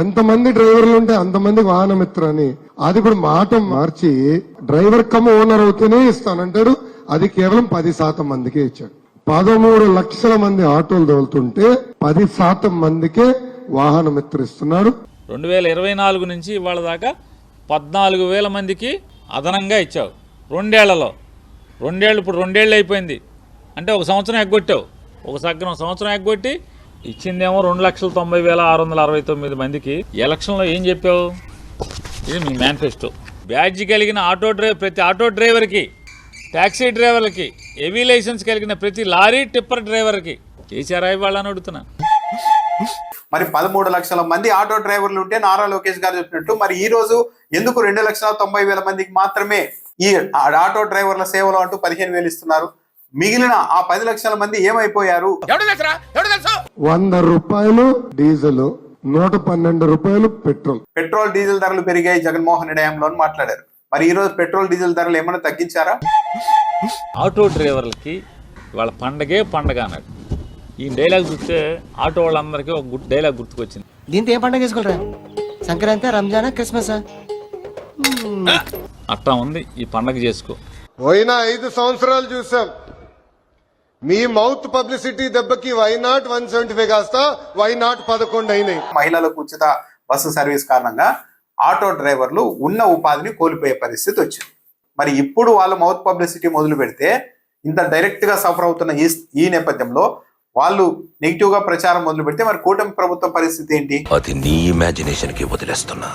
ఎంతమంది డ్రైవర్లు ఉంటే అంతమందికి వాహన మిత్ర అని, అది ఇప్పుడు మాట మార్చి డ్రైవర్ కమ్ ఓనర్ అవుతూనే ఇస్తానంటాడు. అది కేవలం 10% మందికే ఇచ్చాడు. 13 లక్షల మంది ఆటోలు తోలుతుంటే 10% మందికే వాహన మిత్ర ఇస్తున్నాడు. 2024 నుంచి ఇవాళ దాకా 14,000 మందికి అదనంగా ఇచ్చావు. రెండేళ్లలో ఇప్పుడు 2 ఏళ్ళు అయిపోయింది అంటే 1 సంవత్సరం ఎగ్గొట్టావు. ఒక సంవత్సరం ఎగ్గొట్టి ఇచ్చిందేమో 2,90,669 మందికి. ఎలక్షన్లో ఏం చెప్పావు? ఇది మీ మేనిఫెస్టో. బ్యాడ్జి కలిగిన ప్రతి ఆటో డ్రైవర్కి, ట్యాక్సీ డ్రైవర్లకి, హెవీ లైసెన్స్ కలిగిన ప్రతి లారీ టిప్పర్ డ్రైవర్కి చేశారా ఇవాళని అడుగుతున్నా. మరి 13 లక్షల మంది ఆటో డ్రైవర్లు ఉంటే నారా లోకేష్ గారు చెప్పినట్టు మరి ఈ రోజు ఎందుకు 2,90,000 మందికి మాత్రమే ఈ ఆటో డ్రైవర్ల సేవలు అంటూ 15,000 ఇస్తున్నారు? మిగిలిన ఆ 10 లక్షల మంది ఏమైపోయారు? 100 రూపాయలు డీజిల్, 112 రూపాయలు పెట్రోల్ డీజిల్ ధరలు పెరిగాయి జగన్మోహన్ రెడ్డి హయాంలో అని మాట్లాడారు. మరి ఈ రోజు పెట్రోల్ డీజిల్ ధరలు ఏమైనా తగ్గించారా? ఆటో డ్రైవర్లకి వాళ్ళ పండగే పండగ అన్నాడు. ఈ డైలాగ్ చూస్తే ఆటో వాళ్ళందరికీ ఒక గుడ్ డైలాగ్ గుర్తుకొచ్చింది. దీంతో ఏం పండుగ చేసుకోరా? సంక్రాంతి, రంజానా, క్రిస్మస్ అట్టా ఉంది. ఈ పండగ చేసుకో. పోయిన 5 సంవత్సరాలు చూసాం. మీ మౌత్ పబ్లిసిటీ దెబ్బకి వైనాట్ 175 కాస్త వైనాట్ 11 అయినాయి. మహిళలకు ఉచిత బస్సు సర్వీస్ కారణంగా ఆటో డ్రైవర్లు ఉన్న ఉపాధిని కోల్పోయే పరిస్థితి వచ్చింది. మరి ఇప్పుడు వాళ్ళు మౌత్ పబ్లిసిటీ మొదలు పెడితే ఇంత డైరెక్ట్ గా సఫర్ అవుతున్న ఈ నేపథ్యంలో వాళ్ళు నెగిటివ్ గా ప్రచారం మొదలు పెడితే మరి కూటమి ప్రభుత్వం పరిస్థితి ఏంటి? అది నీ ఇమాజినేషన్ కి వదిలేస్తున్నా.